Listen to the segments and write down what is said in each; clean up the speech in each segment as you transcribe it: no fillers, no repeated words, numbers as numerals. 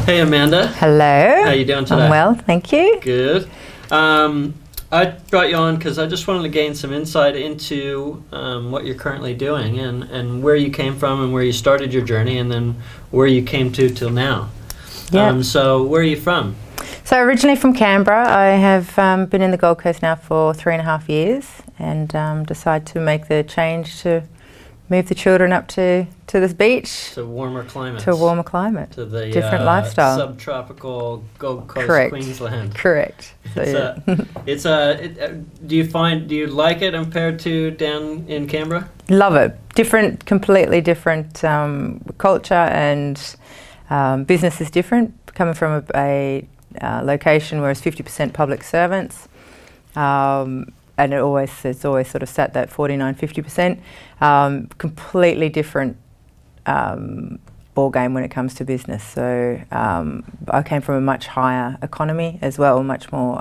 Hey Amanda. Hello. How you doing today? I'm well, thank you. Good. I brought you on because I just wanted to gain some insight into what you're currently doing and where you came from and where you started your journey and then where you came to till now. Yeah. So where are you from? So originally from Canberra. I have been in the Gold Coast now for 3.5 years and decided to make the change to move the children up to this beach. To warmer climates. To a warmer climate. To the different lifestyle. Subtropical Gold Coast, Correct. Queensland. Correct. So, do you like it compared to down in Canberra? Love it. Completely different culture and business is different. Coming from a location where it's 50% public servants. And it's always sort of sat that 49-50%. Completely different ball game when it comes to business. So I came from a much higher economy as well, much more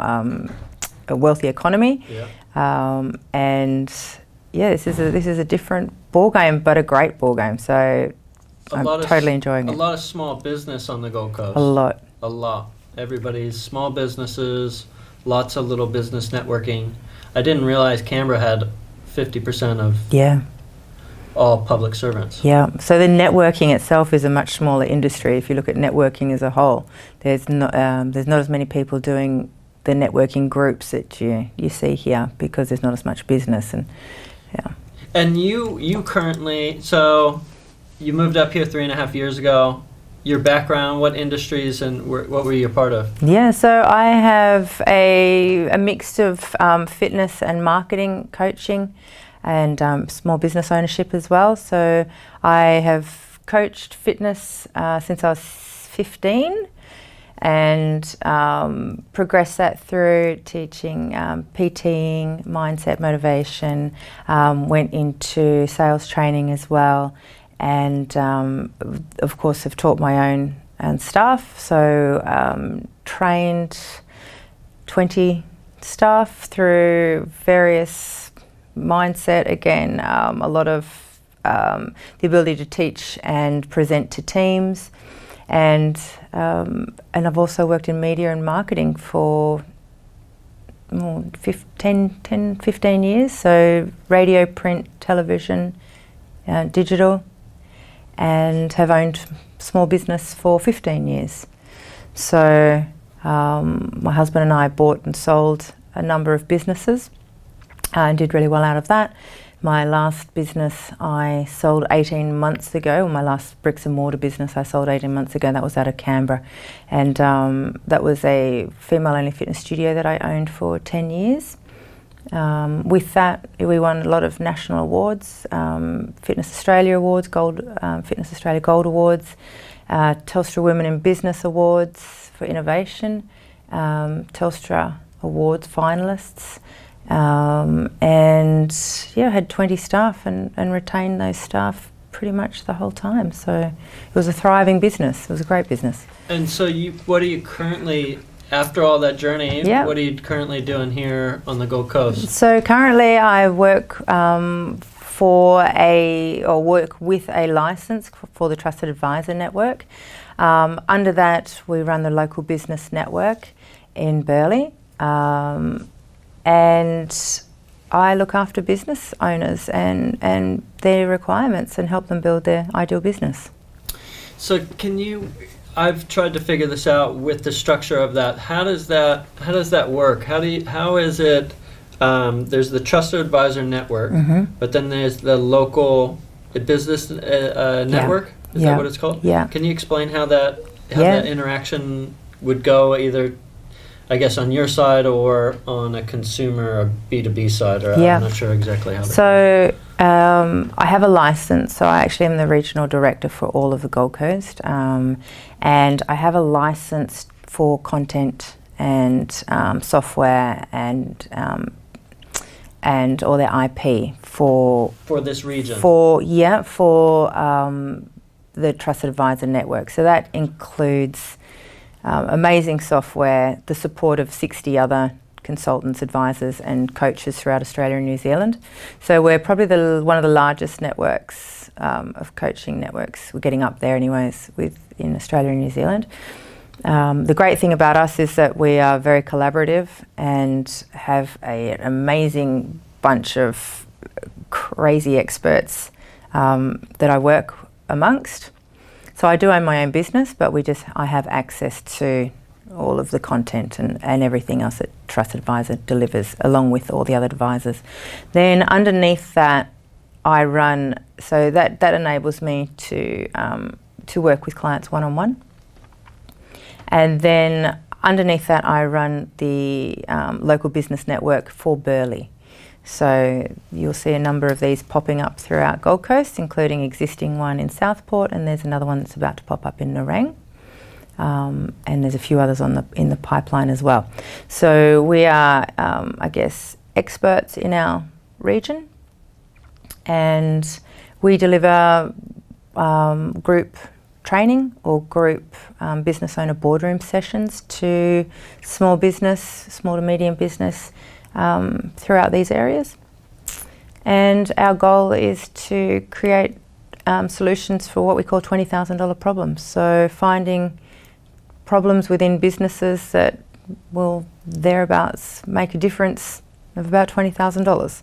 a wealthy economy. Yeah. And yeah, this is a different ball game, but a great ball game. So I'm totally enjoying it. A lot of small business on the Gold Coast. A lot. Everybody's small businesses, lots of little business networking. I didn't realize Canberra had 50% of all public servants. Yeah, so the networking itself is a much smaller industry. If you look at networking as a whole, there's not as many people doing the networking groups that you see here because there's not as much business. And you currently, so you moved up here 3.5 years ago. Your background, what industries and what were you a part of? Yeah, so I have a mix of fitness and marketing coaching and small business ownership as well. So I have coached fitness since I was 15 and progressed that through teaching PTing, mindset, motivation, went into sales training as well. And of course have taught my own staff, so trained 20 staff through various mindset, again a lot of the ability to teach and present to teams, and I've also worked in media and marketing for 15 years, so radio, print, television, digital, and have owned small business for 15 years. So my husband and I bought and sold a number of businesses and did really well out of that. My last business I sold 18 months ago, my last bricks and mortar business I sold 18 months ago, that was out of Canberra. And that was a female-only fitness studio that I owned for 10 years. With that, we won a lot of national awards, Fitness Australia Awards, Fitness Australia Gold Awards, Telstra Women in Business Awards for innovation, Telstra Awards finalists, and I had 20 staff and retained those staff pretty much the whole time. So it was a thriving business. It was a great business. And so what are you currently, after all that journey, what are you currently doing here on the Gold Coast? So currently I work work with a license for the Trusted Advisor Network. Under that, we run the local business network in Burleigh, and I look after business owners and their requirements and help them build their ideal business. So I've tried to figure this out with the structure of that. How does that work? How is it? There's the Trusted Advisor Network, but then there's the local business network. Is that what it's called? Yeah. Can you explain how that interaction would go, either, I guess, on your side or on a consumer or B2B side? Or I'm not sure exactly how. So I have a license. So I actually am the regional director for all of the Gold Coast, and I have a license for content and software and all their IP for this region. For the Trusted Advisor Network. So that includes amazing software, the support of 60 other consultants, advisors and coaches throughout Australia and New Zealand. So we're probably one of the largest networks of coaching networks. We're getting up there anyways in Australia and New Zealand. The great thing about us is that we are very collaborative and have an amazing bunch of crazy experts that I work amongst. So I do own my own business, but I have access to all of the content and everything else that Trusted Advisor delivers, along with all the other advisors. Then underneath that, I run, so that enables me to work with clients one-on-one. And then underneath that, I run the local business network for Burleigh. So you'll see a number of these popping up throughout Gold Coast, including existing one in Southport, and there's another one that's about to pop up in Nerang. And there's a few others in the pipeline as well. So we are, I guess, experts in our region, and we deliver group training or group business owner boardroom sessions to small to medium business throughout these areas. And our goal is to create solutions for what we call $20,000 problems. So finding problems within businesses that will thereabouts make a difference of about $20,000.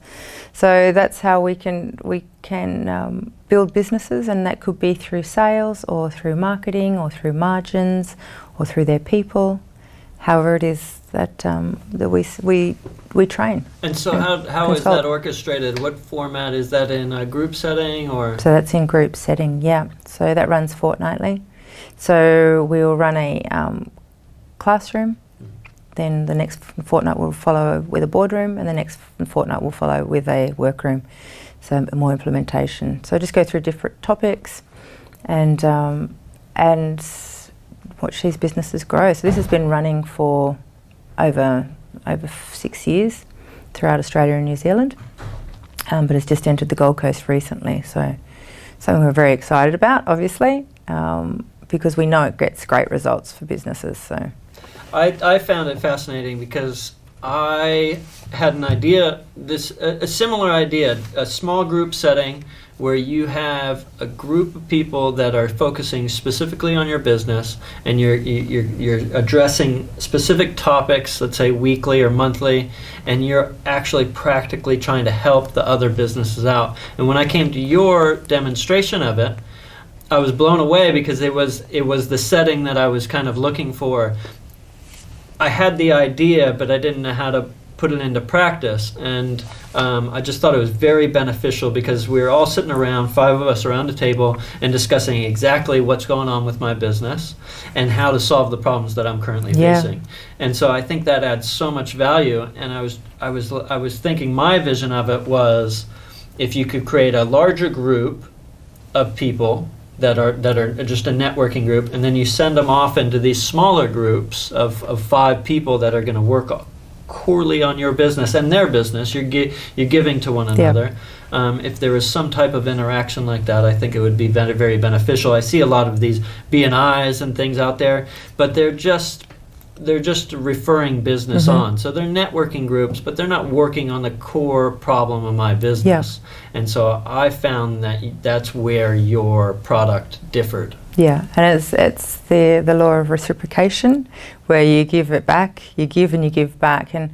So that's how we can build businesses, and that could be through sales or through marketing or through margins or through their people, however it is that we train. And so how is that orchestrated? What format is that in, a group setting or? So that's in group setting, yeah. So that runs fortnightly. So we'll run a classroom, then the next fortnight will follow with a boardroom, and the next fortnight will follow with a workroom, so more implementation. So just go through different topics and watch these businesses grow. So this has been running for over 6 years throughout Australia and New Zealand, but it's just entered the Gold Coast recently. So something we're very excited about, obviously, because we know it gets great results for businesses. So I found it fascinating because I had an idea, a similar idea, a small group setting where you have a group of people that are focusing specifically on your business, and you're addressing specific topics, let's say weekly or monthly, and you're actually practically trying to help the other businesses out. And when I came to your demonstration of it, I was blown away because it was the setting that I was kind of looking for. I had the idea, but I didn't know how to put it into practice, and I just thought it was very beneficial because we were all sitting around, 5 of us around a table, and discussing exactly what's going on with my business and how to solve the problems that I'm currently facing. And so I think that adds so much value. And I was thinking my vision of it was, if you could create a larger group of people that are just a networking group, and then you send them off into these smaller groups of 5 people that are going to work corely on your business and their business. You're giving to one another. If there was some type of interaction like that, I think it would be very, very beneficial. I see a lot of these B&Is and things out there, but they're just referring business on. So they're networking groups, but they're not working on the core problem of my business. And so I found that that's where your product differed. Yeah, and it's the law of reciprocation, where you give it back, you give and you give back. And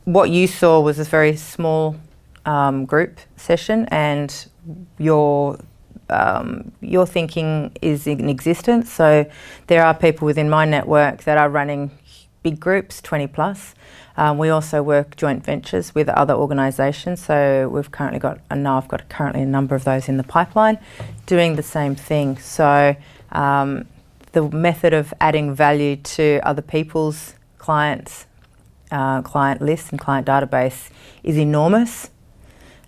what you saw was a very small group session, and your thinking is in existence. So there are people within my network that are running big groups, 20 plus. We also work joint ventures with other organisations. So we've currently got, and now I've got currently a number of those in the pipeline doing the same thing. So the method of adding value to other people's clients, client lists and client database is enormous.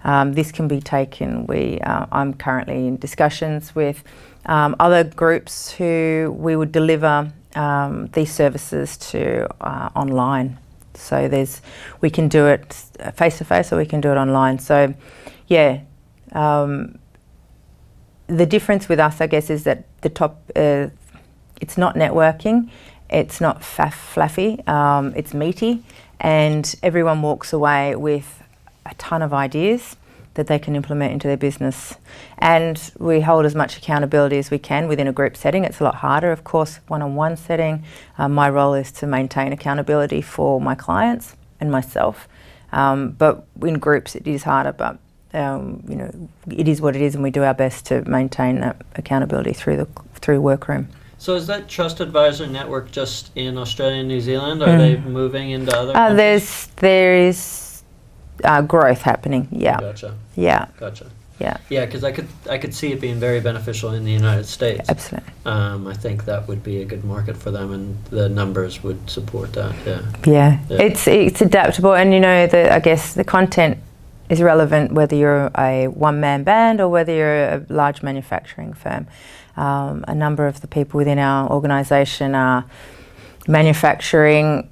This can be taken. I'm currently in discussions with other groups who we would deliver these services to online. So we can do it face to face, or we can do it online. So, yeah, the difference with us, I guess, is that it's not networking, it's not fluffy, it's meaty, and everyone walks away with a ton of ideas that they can implement into their business. And we hold as much accountability as we can within a group setting. It's a lot harder, of course, one-on-one setting. My role is to maintain accountability for my clients and myself. But in groups it is harder, but it is what it is, and we do our best to maintain that accountability through workroom. So is that Trust Advisor Network just in Australia and New Zealand? Or are they moving into other countries? There is growth happening. Yeah. Gotcha. Yeah. Gotcha. Yeah. Yeah, because I could see it being very beneficial in the United States. Absolutely. I think that would be a good market for them, and the numbers would support that. Yeah. Yeah. It's adaptable, and I guess the content is relevant whether you're a one-man band or whether you're a large manufacturing firm. A number of the people within our organisation are manufacturing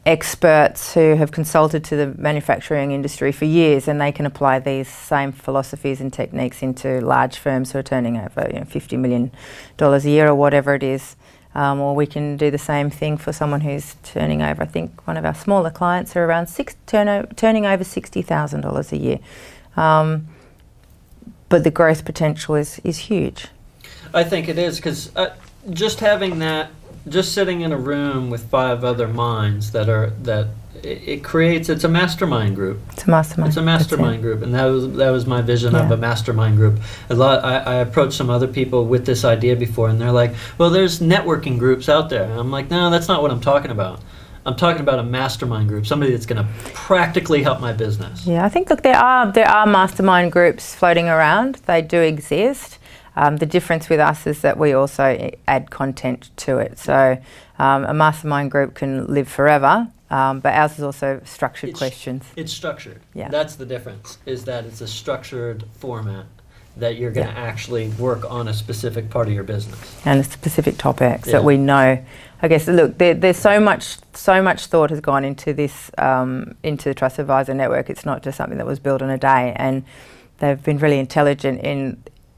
experts who have consulted to the manufacturing industry for years, and they can apply these same philosophies and techniques into large firms who are turning over $50 million a year or whatever it is. Or we can do the same thing for someone who's turning over, I think one of our smaller clients are around turning over $60,000 a year. But the growth potential is huge. I think it is, because just having that, just sitting in a room with 5 other minds it's a mastermind group. It's a mastermind. It's a mastermind group, and that was my vision of a mastermind group. I approached some other people with this idea before, and they're like, "Well, there's networking groups out there." And I'm like, "No, that's not what I'm talking about. I'm talking about a mastermind group, somebody that's going to practically help my business." Yeah, I think there are mastermind groups floating around. They do exist. The difference with us is that we also add content to it. So a mastermind group can live forever, but ours is also structured questions. It's structured. Yeah. That's the difference, is that it's a structured format that you're going to actually work on a specific part of your business. And specific topics that we know. I guess, look, there's so much thought has gone into this, into the Trust Advisor Network. It's not just something that was built in a day, and they've been really intelligent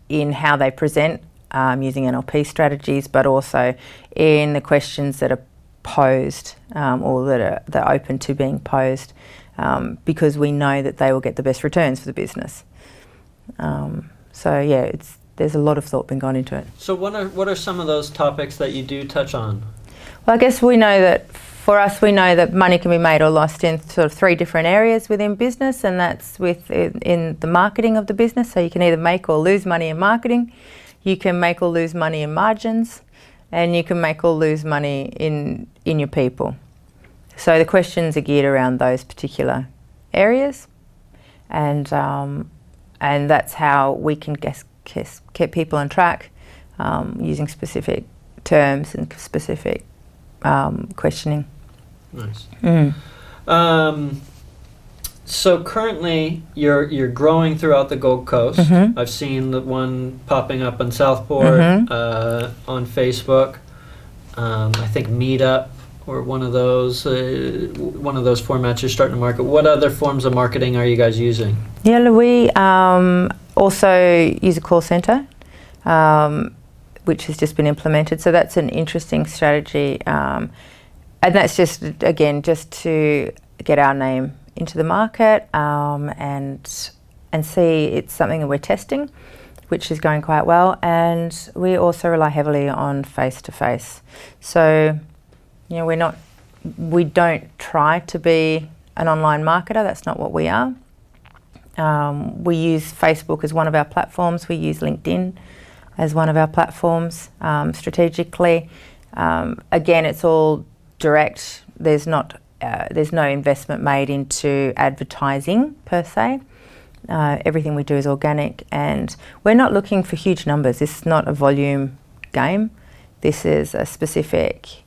in how they present using NLP strategies, but also in the questions that are posed or that are open to being posed, because we know that they will get the best returns for the business. There's a lot of thought been gone into it. So what are some of those topics that you do touch on? Well, I guess we know that money can be made or lost in sort of 3 different areas within business, and that's in the marketing of the business. So you can either make or lose money in marketing, you can make or lose money in margins, and you can make or lose money in your people. So the questions are geared around those particular areas, and that's how we can keep people on track using specific terms and specific questioning. Nice. So currently you're growing throughout the Gold Coast. Mm-hmm. I've seen the one popping up in Southport on Facebook. I think Meetup or one of those formats you're starting to market. What other forms of marketing are you guys using? Yeah, we also use a call centre, which has just been implemented. So that's an interesting strategy. And that's just to get our name into the market and see it's something that we're testing, which is going quite well. And we also rely heavily on face-to-face. So, we don't try to be an online marketer. That's not what we are. We use Facebook as one of our platforms. We use LinkedIn as one of our platforms strategically. Again, it's all direct. There's no investment made into advertising per se. Everything we do is organic, and we're not looking for huge numbers. This is not a volume game. This is a specific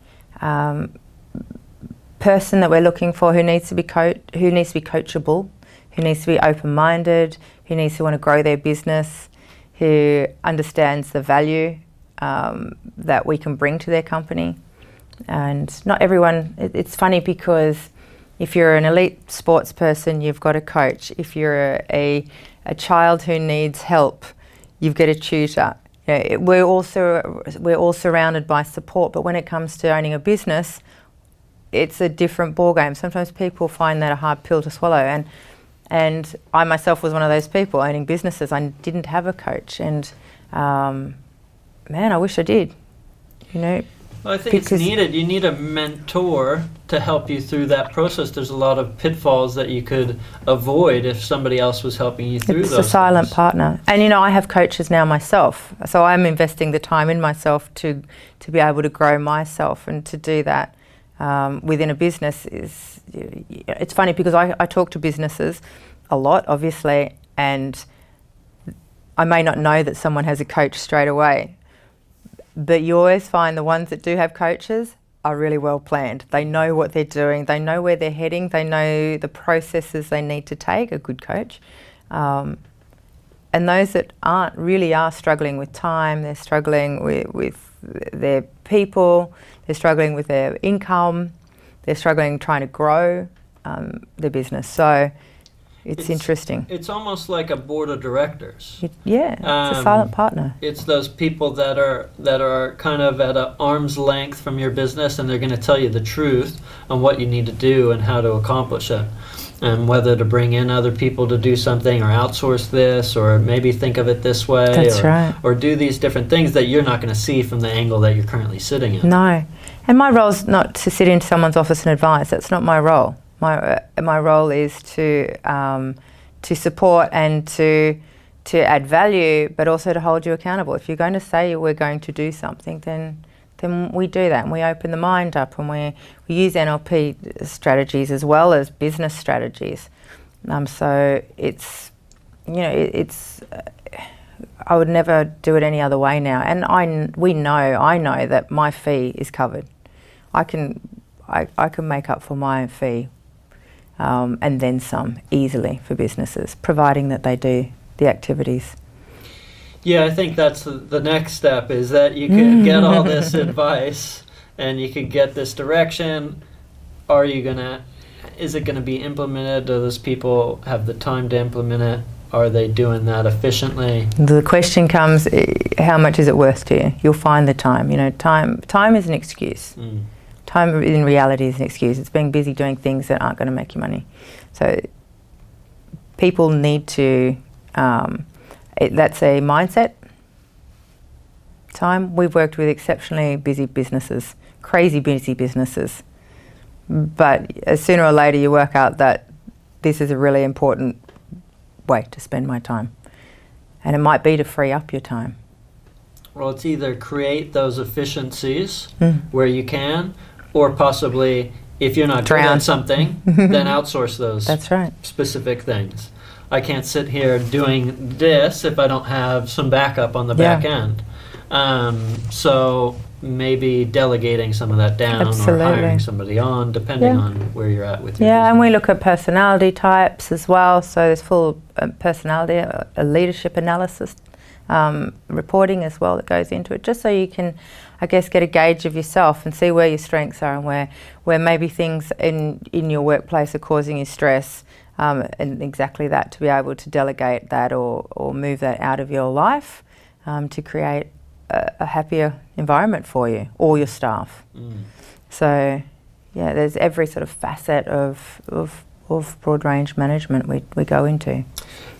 person that we're looking for who needs to be coachable, who needs to be open-minded, who needs to want to grow their business, who understands the value that we can bring to their company. And not everyone, it's funny because if you're an elite sports person, you've got a coach. If you're a child who needs help, you've got a tutor. We're all surrounded by support, but when it comes to owning a business, it's a different ballgame. Sometimes people find that a hard pill to swallow, and And I myself was one of those people owning businesses. I didn't have a coach, and man, I wish I did. You know, well, I think it's needed. You need a mentor to help you through that process. There's a lot of pitfalls that you could avoid if somebody else was helping you through those. It's a silent partner. And you know, I have coaches now myself, so I'm investing the time in myself to be able to grow myself, and to do that within a business is, it's funny because I talk to businesses a lot, obviously, and I may not know that someone has a coach straight away, but you always find the ones that do have coaches are really well planned. They know what they're doing, they know where they're heading, they know the processes they need to take, a good coach. And those that really are struggling with time, they're struggling with their people, they're struggling with their income, they're struggling trying to grow their business. So it's interesting. It's almost like a board of directors. It's a silent partner. It's those people that are kind of at an arm's length from your business, and they're going to tell you the truth on what you need to do and how to accomplish it, and whether to bring in other people to do something, or outsource this, or maybe think of it this way. That's right. Or do these different things that you're not going to see from the angle that you're currently sitting in. No. And my role's not to sit into someone's office and advise. That's not my role. My role is to support and to add value, but also to hold you accountable. If you're going to say we're going to do something, then we do that, and we open the mind up, and we use NLP strategies as well as business strategies. So it's, you know, it's I would never do it any other way now, and I know that my fee is covered. I can make up for my fee. And then some, easily, for businesses, providing that they do the activities. Yeah, I think that's the next step, is that you can get all this advice and you can get this direction. Is it gonna be implemented? Do those people have the time to implement it? Are they doing that efficiently? The question comes, how much is it worth to you? You'll find the time. You know, time is an excuse. Time in reality is an excuse. It's being busy doing things that aren't going to make you money. So people need to, that's a mindset. Time. We've worked with exceptionally busy businesses, crazy busy businesses. But sooner or later you work out that this is a really important way to spend my time. And it might be to free up your time. Well, it's either create those efficiencies where you can, or possibly, if you're not good at something, then outsource those specific things. I can't sit here doing this if I don't have some backup on the back end. So maybe delegating some of that down, or hiring somebody on, depending on where you're at with your business. And we look at personality types as well. So there's full personality, a leadership analysis, reporting as well that goes into it, just so you can, I guess, get a gauge of yourself and see where your strengths are, and where maybe things in your workplace are causing you stress, and exactly that, to be able to delegate that or move that out of your life, to create a happier environment for you or your staff. So yeah, there's every sort of facet of broad range management we go into.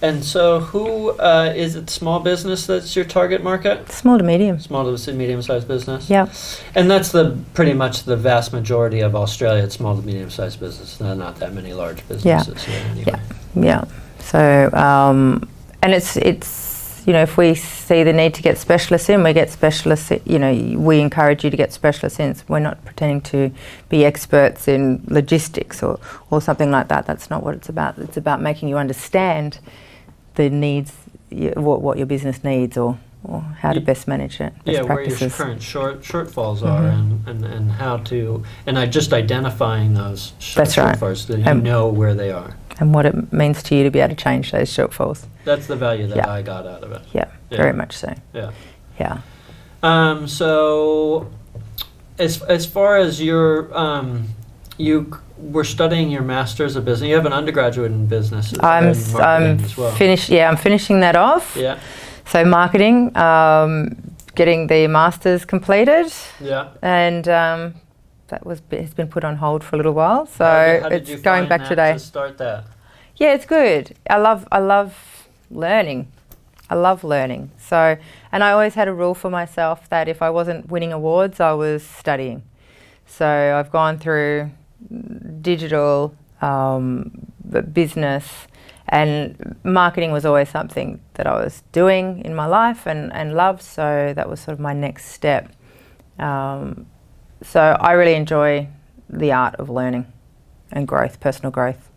And so who, is it small business that's your target market? Small to medium. Small to medium-sized business? Yeah. And that's pretty much the vast majority of Australia. It's small to medium-sized business. Not that many large businesses here anyway. Yeah. So, and it's you know, if we see the need to get specialists in, we get specialists, you know, we encourage you to get specialists in. We're not pretending to be experts in logistics or something like that. That's not what it's about. It's about making you understand the needs, what your business needs, or how to best manage it. Best practices. Where your current shortfalls are, and how to, and just identifying those shortfalls, so you know where they are. And what it means to you to be able to change those shortfalls. That's the value that I got out of it. Yeah, very much so. Yeah. So, as far as your, you were studying your master's of business. You have an undergraduate in business. I'm as well. finished. Yeah, I'm finishing that off. Yeah. So marketing, getting the master's completed. Yeah. And has been put on hold for a little while. So how did it's you going find back that today. To start that. Yeah, it's good. I love learning. I love learning. So, and I always had a rule for myself that if I wasn't winning awards, I was studying. So I've gone through digital, business, and marketing was always something that I was doing in my life and loved. So that was sort of my next step. So I really enjoy the art of learning and growth, personal growth.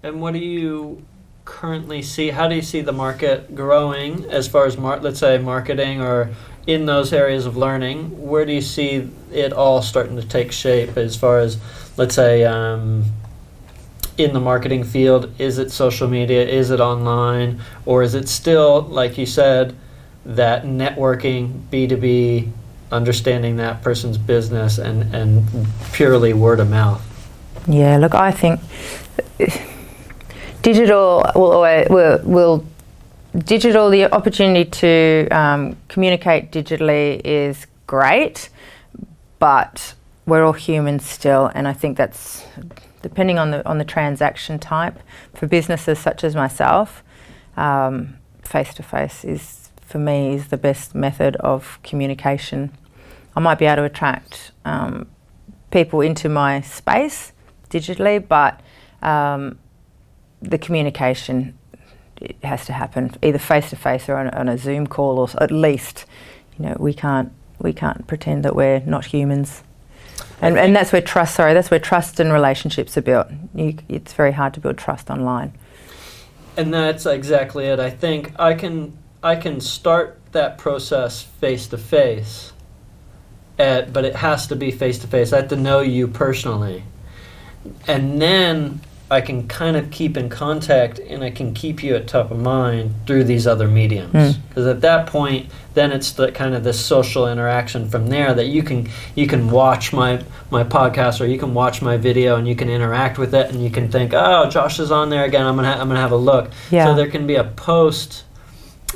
And what do you currently see? How do you see the market growing as far as, let's say, marketing or in those areas of learning? Where do you see it all starting to take shape as far as, let's say, in the marketing field? Is it social media? Is it online? Or is it still, like you said, that networking, B2B, understanding that person's business and purely word of mouth? Yeah, look, I think digital digital, the opportunity to communicate digitally is great, but we're all humans still, and I think that's depending on the transaction type. For businesses such as myself, face-to-face is, for me, is the best method of communication. I might be able to attract people into my space digitally, but the communication, it has to happen either face-to-face or on a Zoom call, or at least, we can't pretend that we're not humans. And that's where trust and relationships are built. It's very hard to build trust online. And that's exactly it. I think I can start that process face-to-face, but it has to be face-to-face. I have to know you personally. And then I can kind of keep in contact, and I can keep you at top of mind through these other mediums. Because at that point, then it's the kind of this social interaction from there that you can watch my podcast, or you can watch my video, and you can interact with it, and you can think, oh, Josh is on there again. I'm gonna have a look. Yeah. So there can be a post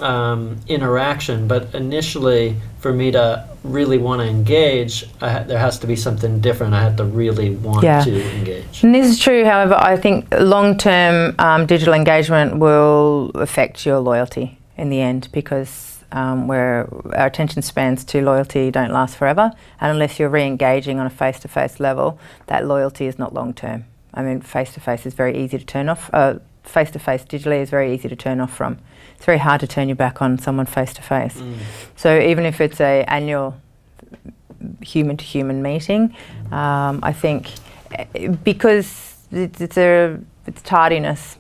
interaction, but initially, for me to really want to engage, there has to be something different. I have to really want to engage. And this is true, however, I think long-term digital engagement will affect your loyalty in the end, because where our attention spans to loyalty don't last forever, and unless you're re-engaging on a face-to-face level, that loyalty is not long-term. I mean, face-to-face is very easy to turn off. Face-to-face digitally is very easy to turn off from. It's very hard to turn your back on someone face-to-face. So even if it's an annual human-to-human meeting, I think because it's tardiness.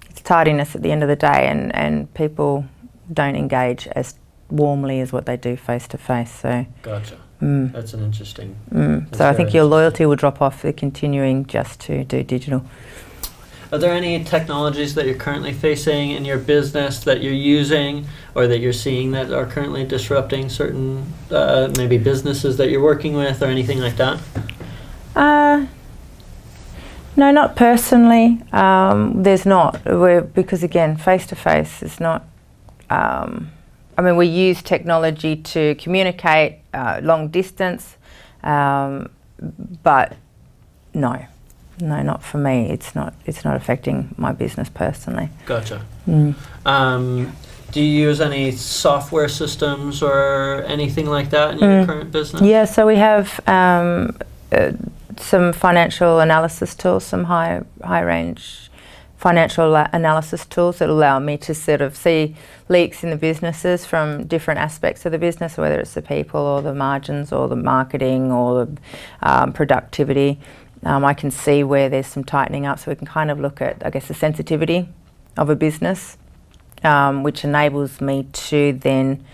It's tardiness at the end of the day, and people don't engage as warmly as what they do face-to-face. So gotcha. That's an interesting. So I think your loyalty will drop off for continuing just to do digital. Are there any technologies that you're currently facing in your business that you're using or that you're seeing that are currently disrupting certain maybe businesses that you're working with or anything like that? No, not personally. There's not. Because again, face-to-face is not... we use technology to communicate long distance, but no. No, not for me. It's not affecting my business personally. Gotcha. Do you use any software systems or anything like that in your current business? Yeah, so we have some financial analysis tools, some high range financial analysis tools that allow me to sort of see leaks in the businesses from different aspects of the business, whether it's the people or the margins or the marketing or the productivity. I can see where there's some tightening up, so we can kind of look at, I guess, the sensitivity of a business, which enables me to then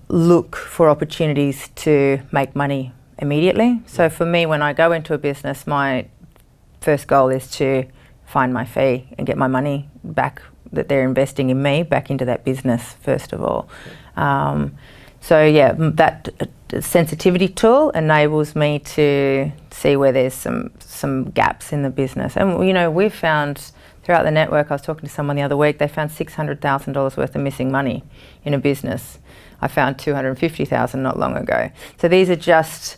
look for opportunities to make money immediately. So for me, when I go into a business, my first goal is to find my fee and get my money back that they're investing in me back into that business, first of all. So yeah, that sensitivity tool enables me to see where there's some gaps in the business. And we've found throughout the network, I was talking to someone the other week, they found $600,000 worth of missing money in a business. I found $250,000 not long ago. So these are just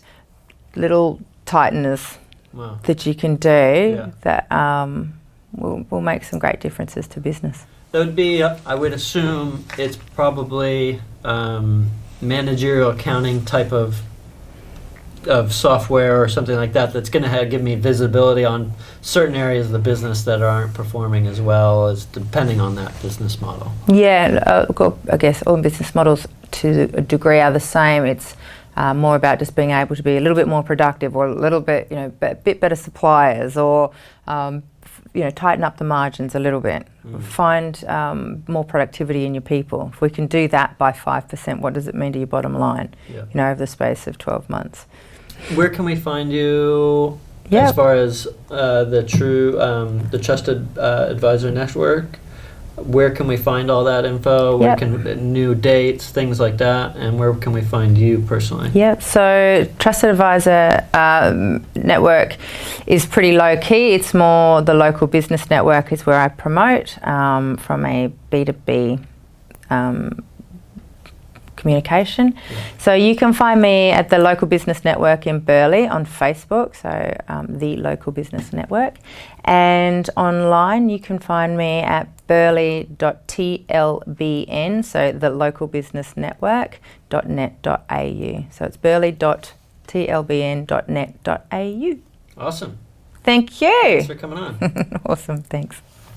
little tighteners that you can do that will make some great differences to business. That would be, I would assume, it's probably managerial accounting type of software or something like that that's going to give me visibility on certain areas of the business that aren't performing as well, as depending on that business model. Yeah, I guess all business models to a degree are the same. It's more about just being able to be a little bit more productive, or a little bit, a bit better suppliers, or tighten up the margins a little bit. Find more productivity in your people. If we can do that by 5%, what does it mean to your bottom line? Yeah. Over the space of 12 months. Where can we find you as far as the Trusted Advisor Network? Where can we find all that info? Where can new dates, things like that, and where can we find you personally? Yep. So Trusted Advisor Network is pretty low key. It's more the local business network is where I promote from a B2B communication. Yeah. So you can find me at the Local Business Network in Burleigh on Facebook, so the Local Business Network. And online you can find me at burleigh.tlbn, so the Local Business Network.net.au. So it's burleigh.tlbn.net.au. Awesome. Thank you. Thanks for coming on. Awesome, thanks.